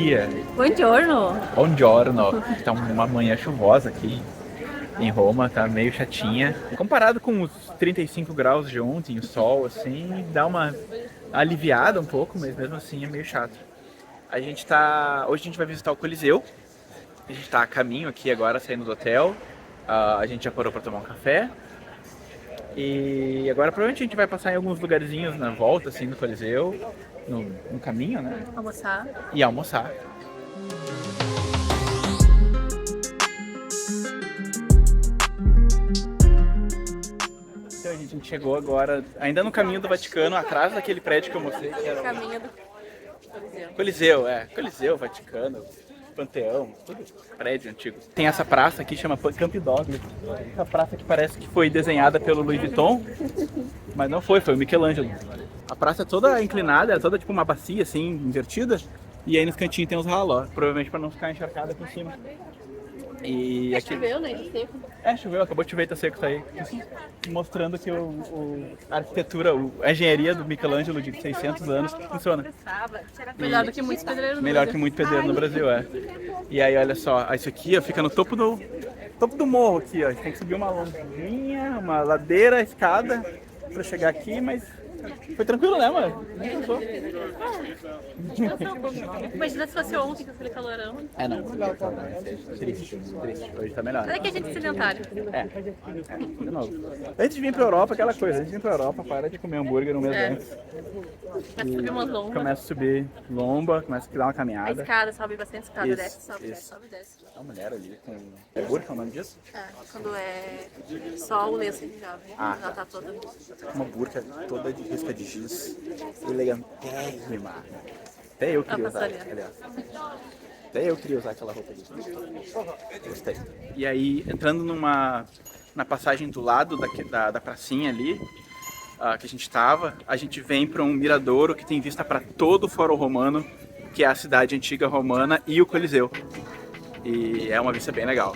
dia. Buongiorno. Buongiorno. Tá uma manhã chuvosa aqui em Roma, tá meio chatinha. Comparado com os 35 graus de ontem, o sol, assim, dá uma aliviada um pouco, mas mesmo assim é meio chato. Hoje a gente vai visitar o Coliseu. A gente tá a caminho aqui agora, saindo do hotel. A gente já parou pra tomar um café. E agora provavelmente a gente vai passar em alguns lugarzinhos na volta, assim, do Coliseu, no caminho, né? Almoçar. E almoçar. Então a gente chegou agora, ainda no caminho do Vaticano, atrás daquele prédio que eu mostrei, que era Caminho do Coliseu. Coliseu, Vaticano, Panteão, tudo prédio antigo. Tem essa praça aqui, chama Campidoglio. Essa praça que parece que foi desenhada pelo Louis Vuitton, mas não foi o Michelangelo. A praça é toda inclinada, é toda tipo uma bacia assim, invertida, e aí nos cantinhos tem uns raló, provavelmente para não ficar encharcada aqui em cima. E aqui... Choveu, né? De seco. Choveu, acabou de chover, tá seco, tá aí. Mostrando que a arquitetura, a engenharia do Michelangelo de 600 anos funciona. Melhor do que muitos pedreiros no Melhor Brasil. que muito pedreiro no Brasil, é. E aí, olha só, isso aqui ó, fica no topo do morro aqui, ó. A gente tem que subir uma longinha, uma ladeira, escada pra chegar aqui, mas foi tranquilo, né, mano? Nem cansou. Imagina se fosse ontem com aquele calorão. Não. Triste. Hoje tá melhor. Olha que a gente é sedentário. De novo. Antes de vir pra Europa, aquela coisa, antes de vir pra Europa, para de comer hambúrguer no mês antes. Começa a subir umas lombas. Começa a subir lomba, começa a dar uma A caminhada. escada, sobe bastante escada, Isso, desce, sobe, isso. desce, sobe, desce. A mulher ali com... É burca o nome disso? Quando é só o lenço já tá toda. Uma burca toda de risca de giz. Elegantérrima. Até eu queria usar, aliás. Até eu queria usar aquela roupa ali. Gostei. E aí, entrando na passagem do lado da pracinha ali, que a gente estava, a gente vem para um miradouro que tem vista para todo o Fórum Romano, que é a cidade antiga romana e o Coliseu. E é uma vista bem legal.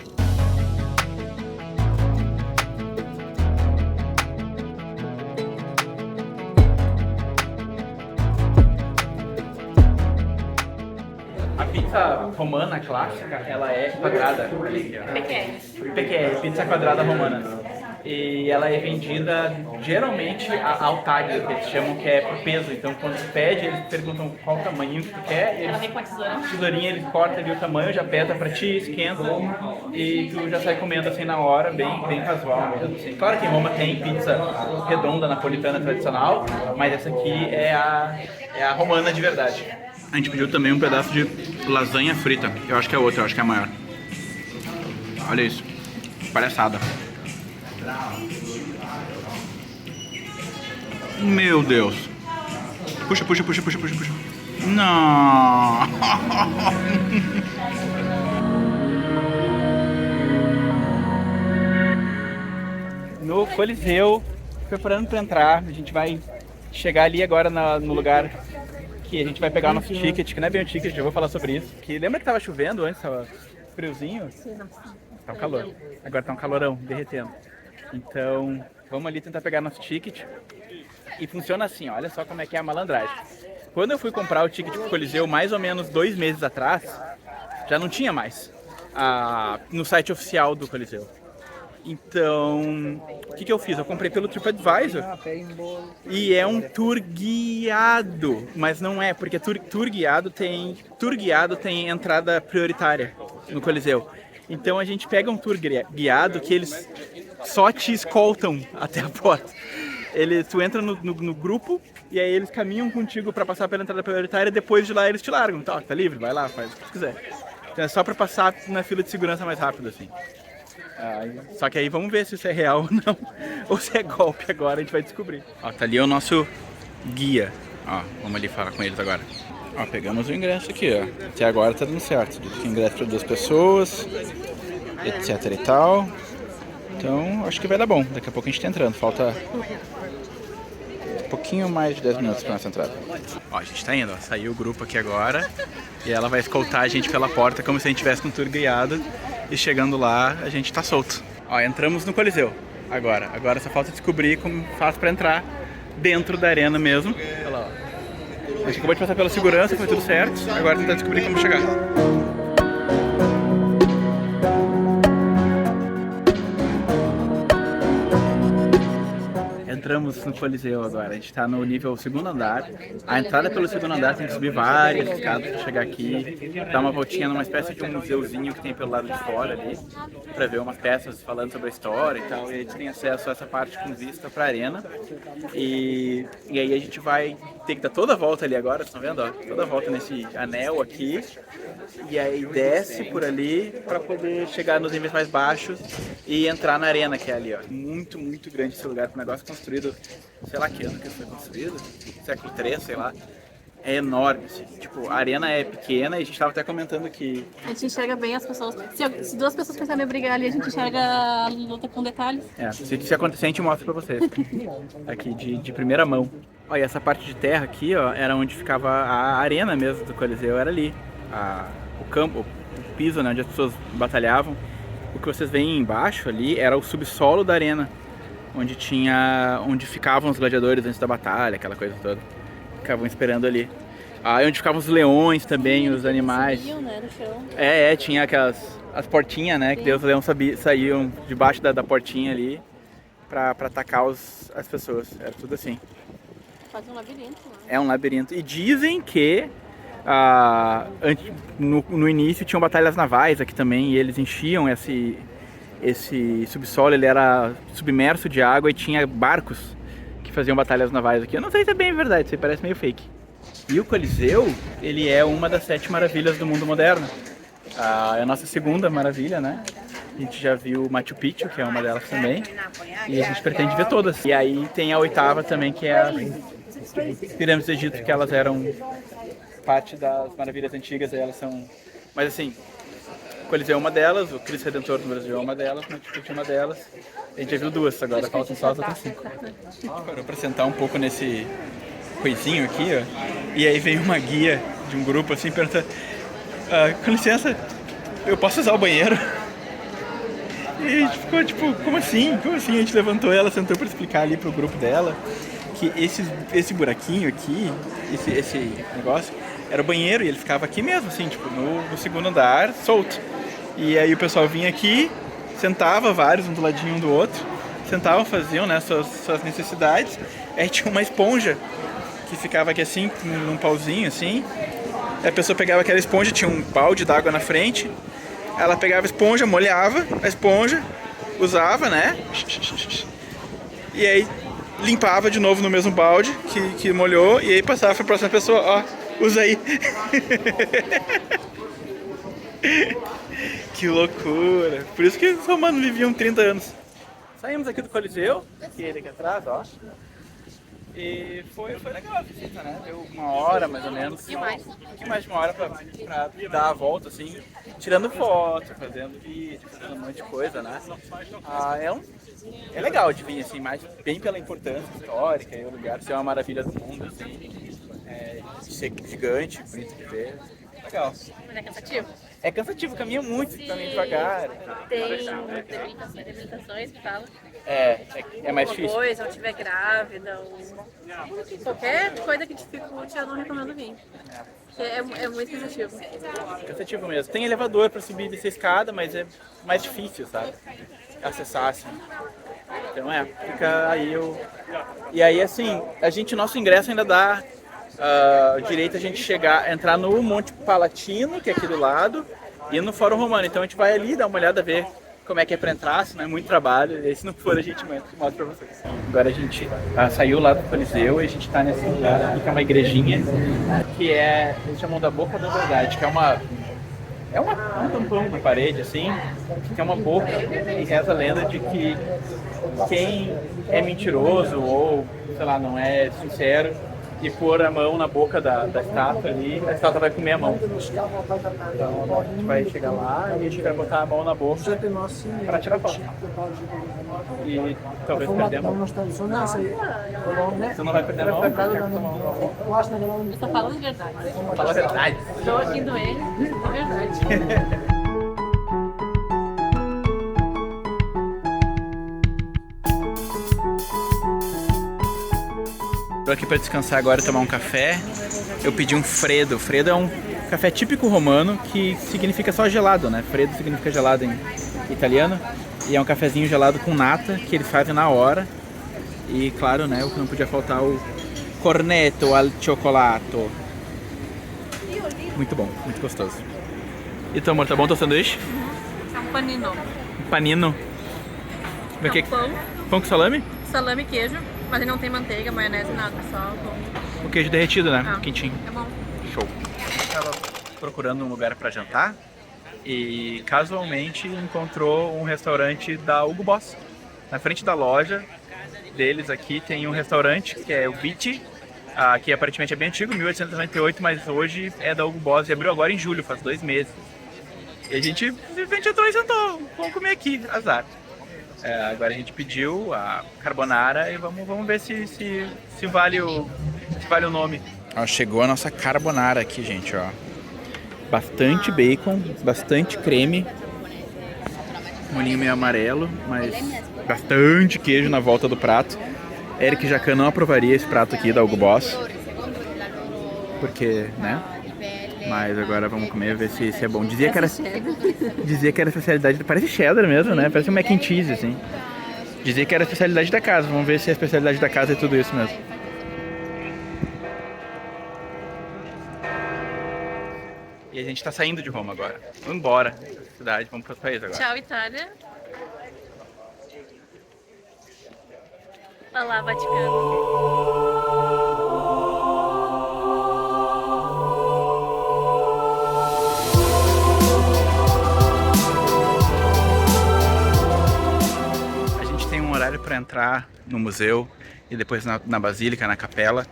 A pizza romana clássica, ela é quadrada. PQR, pizza quadrada romana. E ela é vendida geralmente ao tag, que eles chamam, que é por peso. Então quando tu pede, eles perguntam qual tamanho que tu quer. Ela vem com a tesourinha, eles cortam ali o tamanho, já peta pra ti, esquenta e tu já sai comendo assim na hora, bem casual mesmo. Assim. Claro que em Roma tem pizza redonda, napolitana tradicional, mas essa aqui é a romana de verdade. A gente pediu também um pedaço de lasanha frita. Eu acho que é outra, eu acho que é a maior. Olha isso. Palhaçada. Meu Deus. Puxa. Não. No Coliseu, preparando para entrar. A gente vai chegar ali agora no lugar que a gente vai pegar o nosso ticket, que não é bem o ticket, eu vou falar sobre isso. Que lembra que tava chovendo antes, tava friozinho? Tá um calor. Agora tá um calorão, derretendo. Então, vamos ali tentar pegar nosso ticket. E funciona assim, olha só como é que é a malandragem. Quando eu fui comprar o ticket pro Coliseu, mais ou menos 2 meses atrás, já não tinha mais no site oficial do Coliseu. Então, o que eu fiz? Eu comprei pelo TripAdvisor e é um tour guiado, mas não é, porque tour guiado tem entrada prioritária no Coliseu. Então a gente pega um tour guiado que eles só te escoltam até a porta. Tu entra no grupo e aí eles caminham contigo para passar pela entrada prioritária e depois de lá eles te largam. Tá livre, vai lá, faz o que tu quiser. Então é só para passar na fila de segurança mais rápido, assim. Só que aí vamos ver se isso é real ou não, ou se é golpe agora, a gente vai descobrir. Tá ali o nosso guia. Vamos ali falar com eles agora. Pegamos o ingresso aqui, ó. Até agora tá dando certo. Diz que ingresso para 2 pessoas, etc e tal. Então, acho que vai dar bom. Daqui a pouco a gente tá entrando. Falta um pouquinho mais de 10 minutos para nossa entrada. A gente tá indo, ó. Saiu o grupo aqui agora. E ela vai escoltar a gente pela porta como se a gente tivesse um tour guiado. E chegando lá, a gente tá solto. Entramos no Coliseu agora. Agora só falta descobrir como faz para entrar dentro da arena mesmo. Olha lá, ó. A gente acabou de passar pela segurança, foi tudo certo. Agora tentar descobrir como chegar. Entramos no Coliseu agora, a gente tá no nível 2º andar. A entrada pelo 2º andar tem que subir várias escadas pra chegar aqui, dar uma voltinha numa espécie de um museuzinho que tem pelo lado de fora ali, pra ver umas peças falando sobre a história e tal. E a gente tem acesso a essa parte com vista pra arena. E aí a gente vai ter que dar toda a volta ali agora, vocês estão vendo? Ó, toda a volta nesse anel aqui. E aí desce por ali pra poder chegar nos níveis mais baixos e entrar na arena que é ali, ó. Muito, muito grande esse lugar, um negócio construído, sei lá que ano que foi construído, século III, sei lá. É enorme, assim. Tipo, a arena é pequena e a gente tava até comentando que... A gente enxerga bem as pessoas. Se duas pessoas pensarem em brigar ali, a gente enxerga a luta com detalhes. Se acontecer, a gente mostra pra vocês. Aqui, de primeira mão. Olha, essa parte de terra aqui, ó, era onde ficava a arena mesmo do Coliseu, era ali. O campo, o piso, né, onde as pessoas batalhavam. O que vocês veem embaixo ali era o subsolo da arena, onde ficavam os gladiadores antes da batalha, aquela coisa toda. Ficavam esperando ali. Onde ficavam os leões também, os animais. Subiam, né, no chão. Tinha as portinhas, né, que Deus e os leões saíam debaixo da portinha ali pra atacar as pessoas. Era tudo assim. Quase um labirinto, né? É um labirinto. E dizem que no início tinham batalhas navais aqui também, e eles enchiam esse subsolo, ele era submerso de água e tinha barcos que faziam batalhas navais aqui. Eu não sei se é bem verdade, isso aí parece meio fake. E o Coliseu, ele é uma das 7 maravilhas do mundo moderno. É a nossa segunda maravilha, né? A gente já viu Machu Picchu, que é uma delas também, e a gente pretende ver todas. E aí tem a 8ª também, que é as pirâmides do Egito, que elas eram parte das maravilhas antigas, e elas são... Mas assim, o Coliseu é uma delas, o Cristo Redentor no Brasil é uma delas, o Machu Picchu é uma delas. A gente já viu 2, agora faltam só as outras 5. Parou pra sentar um pouco nesse coisinho aqui, ó, e aí veio uma guia de um grupo assim, perguntando: com licença, eu posso usar o banheiro? E a gente ficou tipo, como assim? Como assim? A gente levantou ela, sentou pra explicar ali pro grupo dela que esse buraquinho aqui, esse negócio, era o banheiro, e ele ficava aqui mesmo, assim, tipo, no 2º andar, solto. E aí o pessoal vinha aqui, sentava vários, um do ladinho um do outro, sentavam, faziam, né, suas necessidades. Aí tinha uma esponja que ficava aqui assim, num pauzinho assim. Aí a pessoa pegava aquela esponja, tinha um balde d'água na frente. Ela pegava a esponja, molhava a esponja, usava, né? E aí limpava de novo no mesmo balde que molhou, e aí passava pra próxima pessoa: ó, usa aí. Que loucura. Por isso que os romanos viviam 30 anos. Saímos aqui do Coliseu, que é aqui atrás, ó. E foi legal a visita, né? Deu 1 hora mais ou menos. E mais? Um pouquinho mais de 1 hora pra dar a volta, assim, tirando foto, fazendo vídeo, fazendo um monte de coisa, né? É legal de vir, assim, mais bem pela importância histórica e o lugar ser uma maravilha do mundo, assim, de ser gigante, bonito de ver. Legal. Mas é cansativo? É cansativo, caminha muito, caminha devagar. Tem limitações que falam. É mais difícil. Se eu estiver grávida, ou qualquer coisa que dificulte, eu não recomendo vir. É muito cansativo. Cansativo mesmo. Tem elevador para subir e descer a escada, mas é mais difícil, sabe? Acessar, assim. Então fica aí E aí, assim, nosso ingresso ainda dá direito a gente entrar no Monte Palatino, que é aqui do lado, e no Fórum Romano. Então a gente vai ali dar uma olhada, ver como é que é pra entrar, se não é muito trabalho, e aí, se não for, a gente mostra pra vocês. Agora a gente saiu lá do Coliseu e a gente tá nesse lugar aqui, que é uma igrejinha, que eles chamam da Boca da Verdade, que é um tampão na parede, assim, que é uma boca, e reza a lenda de que quem é mentiroso ou, sei lá, não é sincero, e pôr a mão na boca da estátua ali, a estátua vai comer a mão. Então a gente vai chegar lá e a gente vai botar a mão na boca para tirar foto. E talvez perder a mão. Você não vai perder a mão? Eu só falo a verdade. Fala a verdade. Estou aqui doente, é verdade. aqui para descansar agora e tomar um café. Eu pedi um freddo. Freddo é um café típico romano que significa só gelado, né? Freddo significa gelado em italiano. E é um cafezinho gelado com nata que eles fazem na hora. E claro, né, o que não podia faltar o cornetto al cioccolato. Muito bom, muito gostoso. E tu, amor, tá bom teu sanduíche? É um panino. Um panino. É um pão, Pão com salame? salame e queijo, mas ele não tem manteiga, maionese, nada, só pão. O queijo derretido, né? Ah, Quentinho. é bom. Show. Tava procurando um lugar para jantar e casualmente encontrou um restaurante da Hugo Boss. Na frente da loja deles aqui tem um restaurante que é o Beach, que aparentemente é bem antigo, 1898, mas hoje é da Hugo Boss e abriu agora em julho, faz 2 meses. E a gente entrou e sentou, vamos comer aqui, azar. Agora a gente pediu a carbonara e vamos ver se vale o nome. Ó, chegou a nossa carbonara aqui, gente, ó. Bastante bacon, bastante creme, molhinho meio amarelo, mas bastante queijo na volta do prato. Eric Jacan não aprovaria esse prato aqui da Hugo Boss, porque, né? Mas agora vamos comer, ver se é bom. Dizia que era especialidade, parece cheddar mesmo, né? Parece um mac and cheese, assim. Dizia que era a especialidade da casa, vamos ver se a especialidade da casa é tudo isso mesmo. E a gente tá saindo de Roma agora. Vamos embora da cidade, vamos para os países agora. Tchau, Itália. Olá, Vaticano. Para entrar no museu e depois na Basílica, na Capela,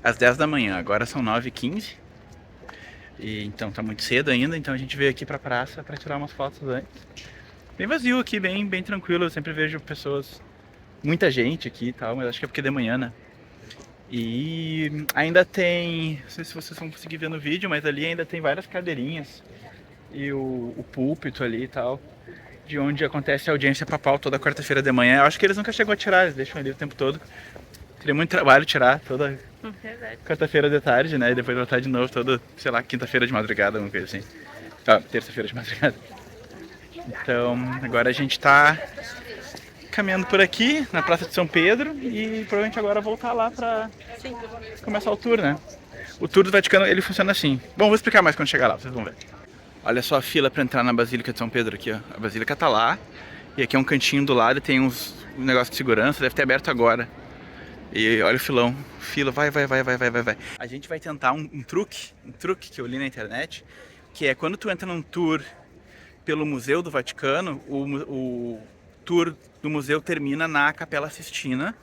às 10 da manhã. Agora são 9h15 e então tá muito cedo ainda, então a gente veio aqui pra praça para tirar umas fotos antes. Bem vazio aqui, bem tranquilo. Eu sempre vejo pessoas, muita gente aqui e tal, mas acho que é porque é de manhã, né? E ainda tem, não sei se vocês vão conseguir ver no vídeo, mas ali ainda tem várias cadeirinhas e o púlpito ali e tal, de onde acontece a audiência papal toda quarta-feira de manhã. Eu acho que eles nunca chegam a tirar, eles deixam ali o tempo todo. Seria muito trabalho tirar toda quarta-feira de tarde, né? E depois voltar de novo toda, sei lá, quinta-feira de madrugada, alguma coisa assim. Terça-feira de madrugada. Então, agora a gente tá caminhando por aqui, na Praça de São Pedro, e provavelmente agora voltar lá pra começar o tour, né? O tour do Vaticano, ele funciona assim. Bom, vou explicar mais quando chegar lá, vocês vão ver. Olha só a fila para entrar na Basílica de São Pedro aqui, ó. A Basílica tá lá, e aqui é um cantinho do lado, e tem um negócio de segurança, deve ter aberto agora. E olha o filão, fila, vai. A gente vai tentar um truque que eu li na internet, que é quando tu entra num tour pelo Museu do Vaticano, o tour do museu termina na Capela Sistina,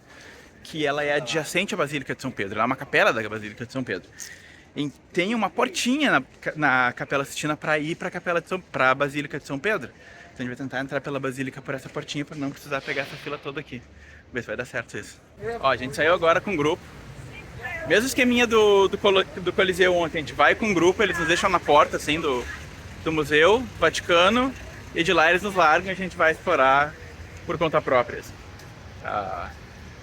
que ela é adjacente à Basílica de São Pedro, ela é uma capela da Basílica de São Pedro. E tem uma portinha na Capela Sistina para ir para a Basílica de São Pedro. Então a gente vai tentar entrar pela Basílica por essa portinha para não precisar pegar essa fila toda aqui. Vamos ver se vai dar certo isso. Ó, a gente saiu agora com um grupo. Mesmo esqueminha do Coliseu ontem, a gente vai com um grupo, eles nos deixam na porta assim do Museu Vaticano, e de lá eles nos largam e a gente vai explorar por conta própria.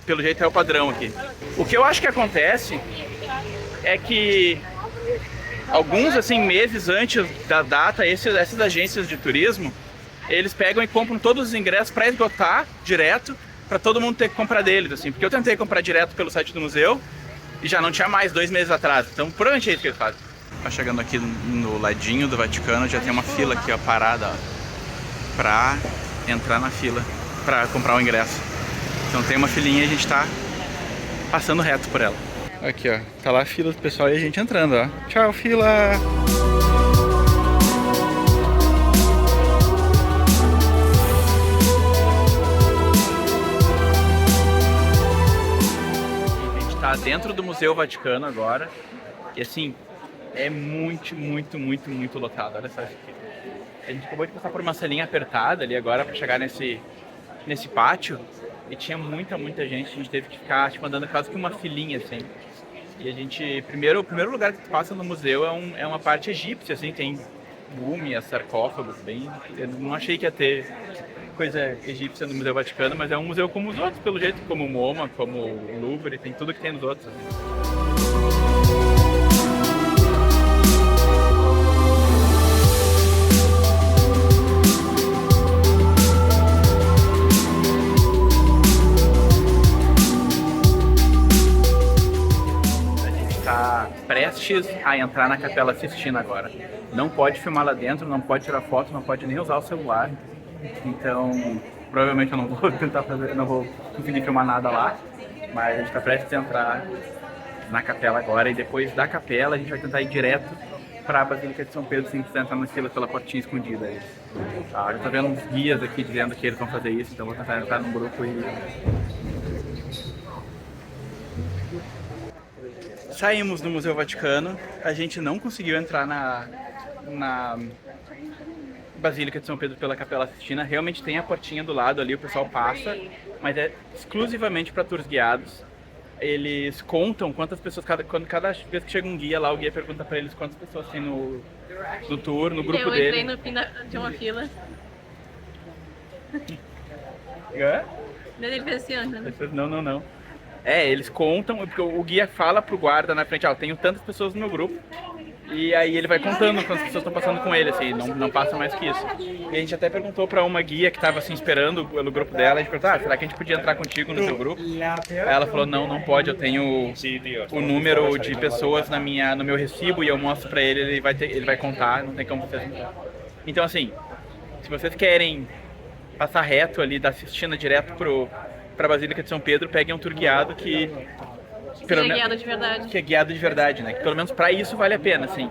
Pelo jeito é o padrão aqui. O que eu acho que acontece é que alguns assim meses antes da data, essas agências de turismo, eles pegam e compram todos os ingressos para esgotar direto, para todo mundo ter que comprar deles, assim. Porque eu tentei comprar direto pelo site do museu e já não tinha mais 2 meses atrás. Então provavelmente é isso que eles fazem. Tá chegando aqui no ladinho do Vaticano, já tem uma fila aqui, ó, parada, ó, pra entrar na fila, pra comprar o ingresso. Então tem uma filinha e a gente tá passando reto por ela. Aqui, ó, tá lá a fila do pessoal e a gente entrando, ó. Tchau, fila! A gente tá dentro do Museu Vaticano agora. E assim, é muito lotado, olha só isso aqui. A gente acabou de passar por uma salinha apertada ali agora pra chegar nesse pátio. E tinha muita gente, a gente teve que ficar tipo, andando quase que uma filinha, assim. E a gente, o primeiro lugar que tu passa no museu é uma parte egípcia, assim, tem múmias, sarcófagos, bem... Eu não achei que ia ter coisa egípcia no Museu Vaticano, mas é um museu como os outros, pelo jeito, como o MoMA, como o Louvre, tem tudo que tem nos outros. Está prestes a entrar na Capela Sistina agora. Não pode filmar lá dentro, não pode tirar foto, não pode nem usar o celular. Então, provavelmente eu não vou tentar fazer, não vou conseguir filmar nada lá. Mas a gente está prestes a entrar na capela agora e depois da capela a gente vai tentar ir direto para a Basílica de São Pedro sem precisar entrar na fila pela portinha escondida. Já estou vendo uns guias aqui dizendo que eles vão fazer isso, então vou tentar entrar num grupo e... Saímos do Museu Vaticano, a gente não conseguiu entrar na Basílica de São Pedro pela Capela Sistina. Realmente tem a portinha do lado ali, o pessoal passa, mas é exclusivamente para tours guiados. Eles contam quantas pessoas, cada vez que chega um guia lá, o guia pergunta para eles quantas pessoas tem no tour, no grupo dele. Eu entrei no fim de uma fila. É? Ele fez assim, né? Não. Eles contam, porque o guia fala pro guarda na frente, eu tenho tantas pessoas no meu grupo, e aí ele vai contando quantas pessoas estão passando com ele, assim, não passa mais que isso. E a gente até perguntou pra uma guia que estava assim esperando pelo grupo dela, a gente perguntou, será que a gente podia entrar contigo no seu grupo? Aí ela falou, não pode, eu tenho o número de pessoas no meu recibo e eu mostro pra ele, ele vai contar, não tem como vocês entrar. Então assim, se vocês querem passar reto ali da Sistina direto pra Basílica de São Pedro, peguem um tour guiado que é guiado de verdade. Que é guiado de verdade, né? Que pelo menos pra isso vale a pena, assim.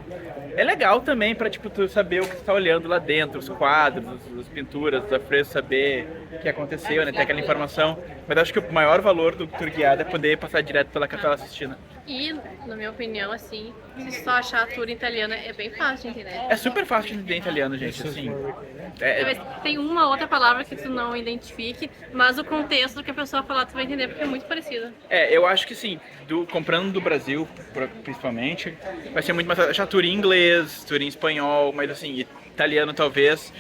É legal também pra, tipo, tu saber o que tu tá olhando lá dentro, os quadros, as pinturas, os afrescos, saber o que aconteceu, né? Ter aquela informação. Mas acho que o maior valor do tour guiado é poder passar direto pela Capela Sistina. E, na minha opinião, assim, se só achar a tour italiana é bem fácil de entender. É super fácil de entender italiano, gente, assim. Tem uma outra palavra que tu não identifique, mas o contexto do que a pessoa falar tu vai entender porque é muito parecido. Eu acho que sim, comprando do Brasil, principalmente, vai ser muito mais achar tour em inglês, tour em espanhol, mas assim, italiano talvez.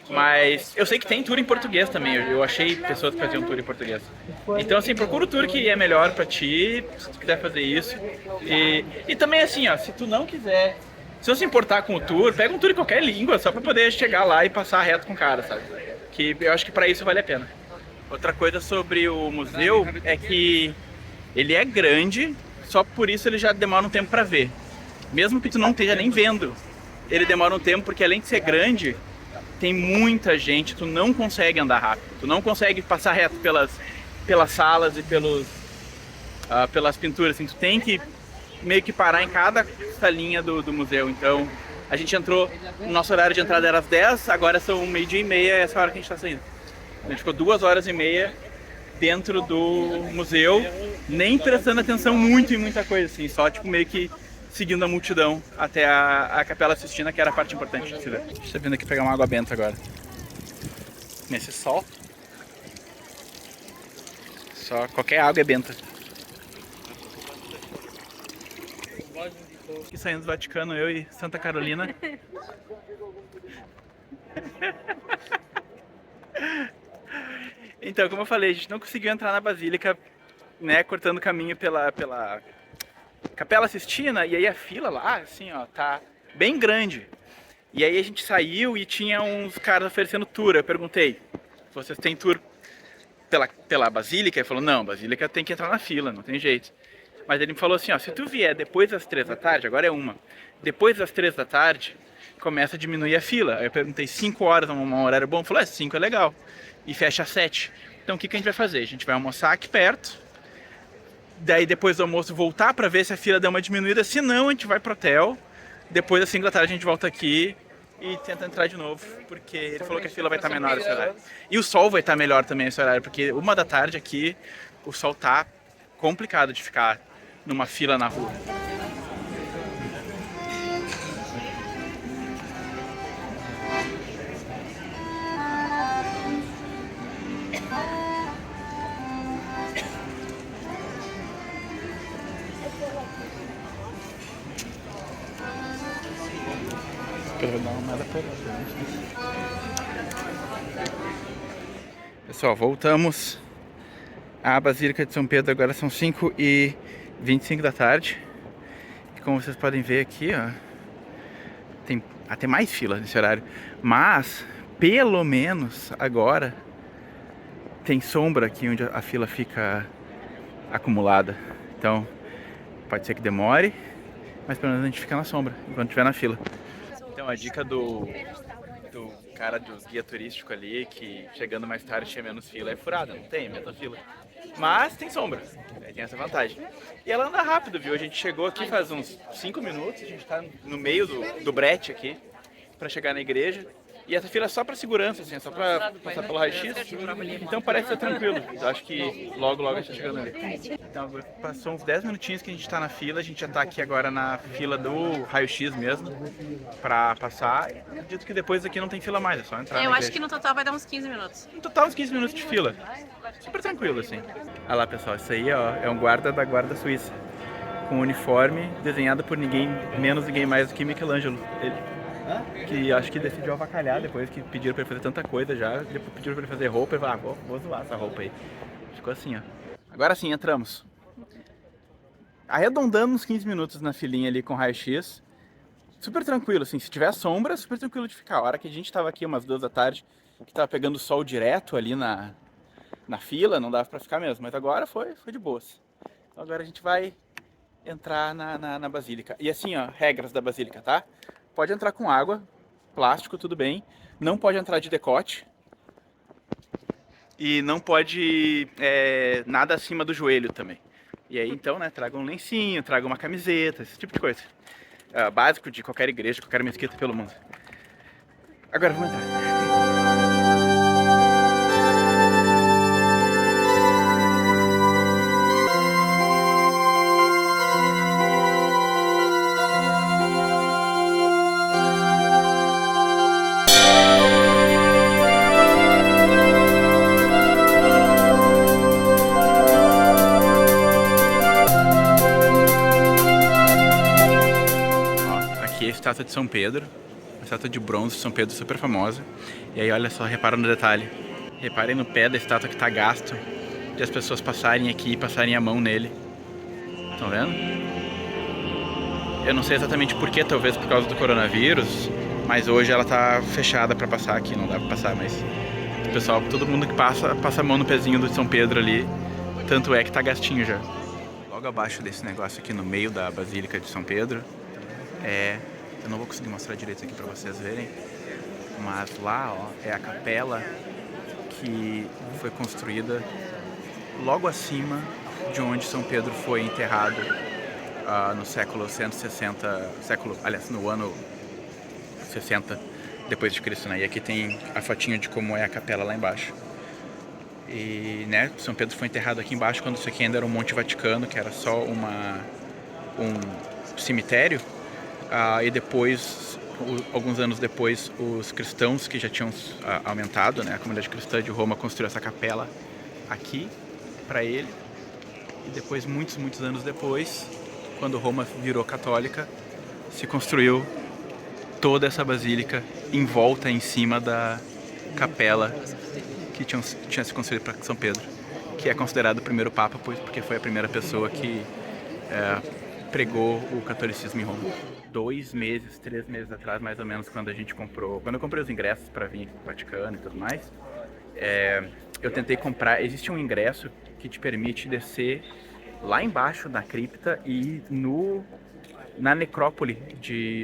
Mas eu sei que tem tour em português também, eu achei pessoas que faziam tour em português. Então assim, procura o tour que é melhor pra ti, se tu quiser fazer isso. E também assim, se tu não quiser, se não se importar com o tour, pega um tour em qualquer língua, só pra poder chegar lá e passar reto com o cara, sabe? Que eu acho que pra isso vale a pena. Outra coisa sobre o museu é que ele é grande, só por isso ele já demora um tempo pra ver. Mesmo que tu não esteja nem vendo, ele demora um tempo porque além de ser grande, tem muita gente, tu não consegue andar rápido, tu não consegue passar reto pelas salas e pelas pinturas, assim, tu tem que meio que parar em cada salinha do museu. Então a gente entrou, o nosso horário de entrada era às 10, agora são 12:30, essa hora que a gente está saindo. A gente ficou 2h30 dentro do museu, nem prestando atenção muito em muita coisa, assim, só tipo meio que seguindo a multidão até a Capela Sistina, que era a parte importante. Estou vindo aqui pegar uma água benta agora. Nesse sol. Só qualquer água é benta. Aqui saindo do Vaticano, eu e Santa Carolina. Então, como eu falei, a gente não conseguiu entrar na Basílica, né, cortando caminho pela Capela Sistina, e aí a fila lá, assim, tá bem grande. E aí a gente saiu e tinha uns caras oferecendo tour. Eu perguntei, vocês têm tour pela Basílica? Ele falou, não, Basílica tem que entrar na fila, não tem jeito. Mas ele me falou assim, se tu vier depois das 3 da tarde, agora é 1, depois das 3 da tarde, começa a diminuir a fila. Aí eu perguntei, 5 horas é um horário bom? Ele falou, 5 é legal. E fecha às 7. Então o que a gente vai fazer? A gente vai almoçar aqui perto, daí depois do almoço voltar pra ver se a fila deu uma diminuída, se não a gente vai pro hotel, depois das 5 da tarde a gente volta aqui e tenta entrar de novo, porque ele falou que a fila vai estar menor esse horário. E o sol vai estar melhor também esse horário, porque 1 da tarde aqui o sol tá complicado de ficar numa fila na rua. Eu vou dar uma moeda pra ele. Pessoal, voltamos à Basílica de São Pedro, agora são 5h25 da tarde. E como vocês podem ver aqui, ó, tem até mais fila nesse horário. Mas, pelo menos agora, tem sombra aqui onde a fila fica acumulada. Então, pode ser que demore, mas pelo menos a gente fica na sombra enquanto estiver na fila. Então, a dica do cara dos guia turístico ali, que chegando mais tarde tinha menos fila, é furada, não tem, mesma fila. Mas tem sombra, tem essa vantagem. E ela anda rápido, viu? A gente chegou aqui faz uns 5 minutos, a gente tá no meio do brete aqui, pra chegar na igreja. E essa fila é só pra segurança, assim, é só pra passar pelo raio-x. Então parece ser tranquilo. Eu acho que logo a gente tá chegando ali. Então passou uns 10 minutinhos que a gente tá na fila. A gente já tá aqui agora na fila do raio-x mesmo, pra passar. Acredito que depois aqui não tem fila mais, é só entrar. Eu acho que no total vai dar uns 15 minutos. No total uns 15 minutos de fila. Super tranquilo, assim. Olha lá, pessoal, isso aí, ó, é um guarda da guarda suíça. Com um uniforme desenhado por ninguém mais do que Michelangelo. Ele que acho que decidiu avacalhar depois que pediram pra ele fazer tanta coisa já. Depois pediram pra ele fazer roupa, ele falou, vou zoar essa roupa aí. Ficou assim, ó. Agora sim, entramos. Arredondando uns 15 minutos na filinha ali com raio-x. Super tranquilo, assim, se tiver sombra, super tranquilo de ficar. A hora que a gente tava aqui, umas 2 da tarde, que tava pegando sol direto ali na fila, não dava pra ficar mesmo. Mas agora foi de boas. Então agora a gente vai entrar na Basílica. E assim, ó, regras da Basílica, tá? Pode entrar com água, plástico, tudo bem. Não pode entrar de decote. E não pode nada acima do joelho também. E aí, então, né, traga um lencinho, traga uma camiseta, esse tipo de coisa. Básico de qualquer igreja, qualquer mesquita pelo mundo. Agora vamos entrar. Estátua de São Pedro, uma estátua de bronze de São Pedro super famosa. E aí olha só, repara no detalhe. Reparem no pé da estátua que tá gasto, de as pessoas passarem aqui e passarem a mão nele. Estão vendo? Eu não sei exatamente porquê, talvez por causa do coronavírus, mas hoje ela tá fechada pra passar aqui, não dá pra passar, mas o pessoal, todo mundo que passa a mão no pezinho do São Pedro ali, tanto é que tá gastinho já. Logo abaixo desse negócio aqui no meio da Basílica de São Pedro, eu não vou conseguir mostrar direito aqui para vocês verem, mas lá, ó, é a capela que foi construída logo acima de onde São Pedro foi enterrado no século 160, no ano 60 depois de Cristo, né? E aqui tem a fotinho de como é a capela lá embaixo. E, né, São Pedro foi enterrado aqui embaixo quando isso aqui ainda era um Monte Vaticano, que era só um cemitério. E depois, alguns anos depois, os cristãos que já tinham aumentado, né, a comunidade cristã de Roma construiu essa capela aqui para ele. E depois, muitos anos depois, quando Roma virou católica, se construiu toda essa basílica em volta, em cima da capela que tinha se construído para São Pedro, que é considerado o primeiro papa, porque foi a primeira pessoa que pregou o catolicismo em Roma. 3 meses atrás, mais ou menos, quando eu comprei os ingressos para vir para o Vaticano e tudo mais, eu tentei comprar. Existe um ingresso que te permite descer lá embaixo na cripta e na necrópole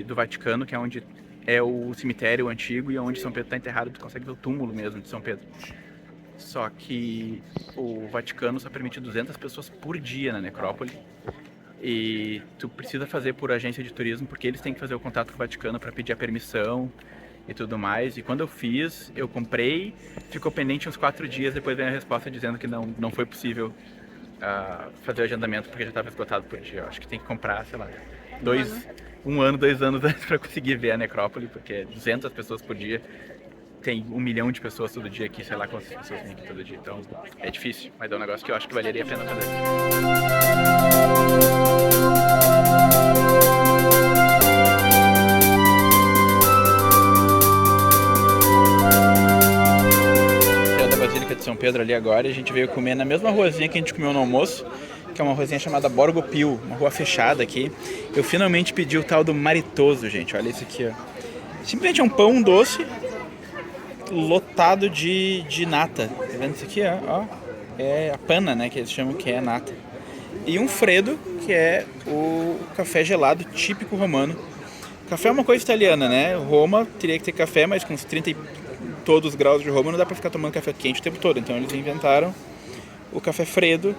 do Vaticano, que é onde é o cemitério antigo e onde São Pedro está enterrado. Tu consegue ver o túmulo mesmo de São Pedro. Só que o Vaticano só permite 200 pessoas por dia na necrópole. E tu precisa fazer por agência de turismo, porque eles têm que fazer o contato com o Vaticano para pedir a permissão e tudo mais. E quando eu fiz, eu comprei, ficou pendente uns 4 dias, depois veio a resposta dizendo que não foi possível fazer o agendamento porque já estava esgotado por dia. Eu acho que tem que comprar, sei lá, 2 anos antes para conseguir ver a necrópole, porque 200 pessoas por dia. Tem 1 milhão de pessoas todo dia aqui, sei lá quantas pessoas tem aqui todo dia. Então é difícil, mas é um negócio que eu acho que valeria a pena fazer. Da Basílica de São Pedro. Pedro ali agora e a gente veio comer na mesma ruazinha que a gente comeu no almoço, que é uma ruazinha chamada Borgo Pio, uma rua fechada aqui. Eu finalmente pedi o tal do maritoso, gente, olha isso aqui, ó. Simplesmente é um pão doce lotado de nata, tá vendo isso aqui, ó? É a panna, né, que eles chamam que é nata. E um freddo, que é o café gelado típico romano. Café é uma coisa italiana, né? Roma teria que ter café, mas com uns 30 e todos os graus de Roma não dá pra ficar tomando café quente o tempo todo. Então eles inventaram o café freddo,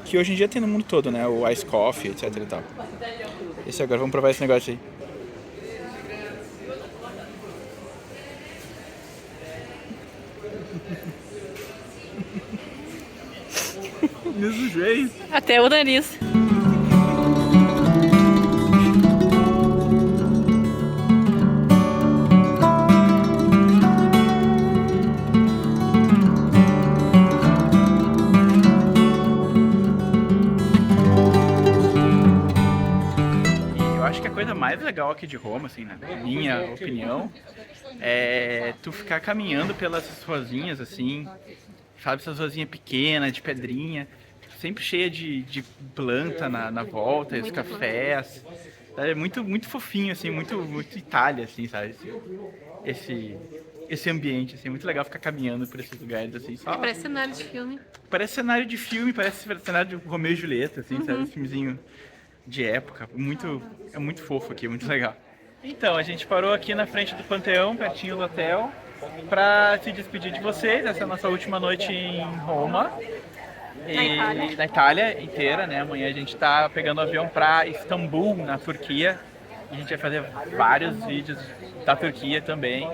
que hoje em dia tem no mundo todo, né? O ice coffee, etc e tal. Esse agora, vamos provar esse negócio aí. Mesmo jeito. Até o nariz. Eu acho que a coisa mais legal aqui de Roma, assim, na minha opinião, é tu ficar caminhando pelas ruazinhas, assim, sabe, essas ruazinhas pequenas, de pedrinha, sempre cheia de planta na volta, os cafés. É muito, muito fofinho, assim, muito Itália, assim, sabe? Esse ambiente, assim, é muito legal ficar caminhando por esses lugares, assim, só... Parece cenário de filme. Parece cenário de filme, parece cenário de Romeu e Julieta, assim, sabe? Esse filmezinho de época, é muito fofo aqui, muito legal. Então, a gente parou aqui na frente do Panteão, pertinho do hotel, pra se despedir de vocês. Essa é a nossa última noite em Roma. E na Itália inteira, né? Amanhã a gente tá pegando o avião pra Istambul, na Turquia. E a gente vai fazer vários vídeos da Turquia também.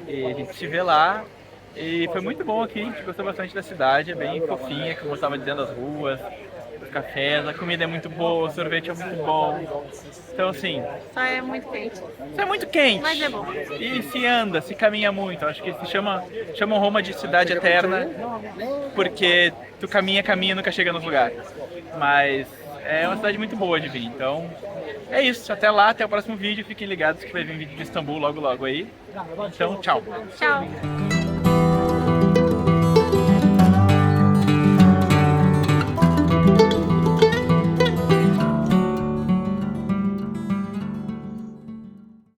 E a gente se vê lá. E foi muito bom aqui, a gente gostou bastante da cidade, é bem fofinha, como eu estava dizendo, as ruas, os cafés, a comida é muito boa, o sorvete é muito bom. Então assim... Só é muito quente. Isso é muito quente. Mas é bom. E se anda, se caminha muito. Acho que se chamam Roma de cidade eterna, porque tu caminha e nunca chega nos lugares. Mas é uma cidade muito boa de vir, então... É isso, até lá, até o próximo vídeo. Fiquem ligados que vai vir vídeo de Istambul logo aí. Então, tchau. Tchau.